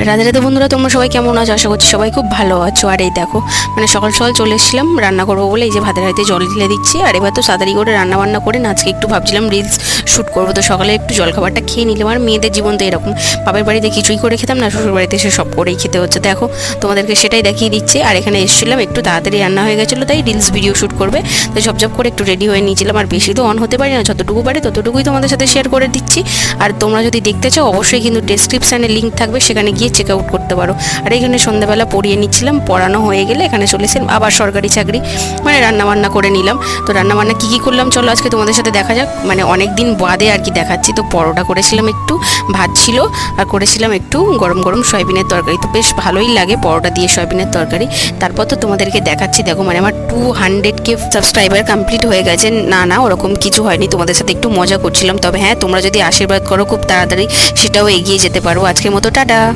রাধে রাধে বন্ধুরা, তোমরা সবাই কেমন আছো? আশা করছি সবাই খুব ভালো আছো। আর এই দেখো, মানে সকাল সকাল চলে এসেছিলাম রান্না করবো বলে। এই যে ভাতের হাঁড়িতে জল ঢেলে দিচ্ছি। আর এবার তো তাড়াতাড়ি করে রান্না বান্না করে না, আজকে একটু ভাবছিলাম রিলস শ্যুট করবো। তো সকালে একটু জলখাবারটা খেয়ে নিলাম। আর মেয়েদের জীবন তো এরকম, বাপের বাড়িতে কিছুই করে খেতাম না, শ্বশুর বাড়িতে এসে সব করেই খেতে হচ্ছে। দেখো তোমাদেরকে সেটাই দেখিয়ে দিচ্ছি। আর এখানে এসেছিলাম, একটু তাড়াতাড়ি রান্না হয়ে গেছিলো, তাই রিলস ভিডিও শ্যুট করবে, তাই ঝপঝপ করে একটু রেডি হয়ে নিয়েছিলাম। আর বেশি তো অন হতে পারি না, যতটুকু পারি ততটুকুই তোমাদের সাথে শেয়ার করে দিচ্ছি। আর তোমরা যদি দেখতে চাও অবশ্যই কিন্তু ডেসক্রিপশানে লিঙ্ক থাকবে, সেখানে গিয়ে চেক আউট করতে পারো। আর এখানে সন্ধ্যাবেলা পড়িয়ে নিচ্ছিলাম, পড়ানো হয়ে গেলে এখানে চলেছিলাম আবার সরকারি চাকরি, মানে রান্নাবান্না করে নিলাম। তো রান্নাবান্না কী কী করলাম চলো আজকে তোমাদের সাথে দেখা যাক, মানে অনেক দিন বাদে আর কি দেখাচ্ছি। তো পরোটা করেছিলাম, একটু ভাত ছিল, আর করেছিলাম একটু গরম গরম সয়াবিনের তরকারি। তো বেশ ভালোই লাগে পরোটা দিয়ে সয়াবিনের তরকারি। তারপর তো তোমাদেরকে দেখাচ্ছি, দেখো মানে আমার 200K সাবস্ক্রাইবার কমপ্লিট হয়ে গেছে। না ওরকম কিছু হয়নি, তোমাদের সাথে একটু মজা করছিলাম। তবে হ্যাঁ, তোমরা যদি আশীর্বাদ করো খুব তাড়াতাড়ি সেটাও এগিয়ে যেতে পারো। আজকের মতো টাটা।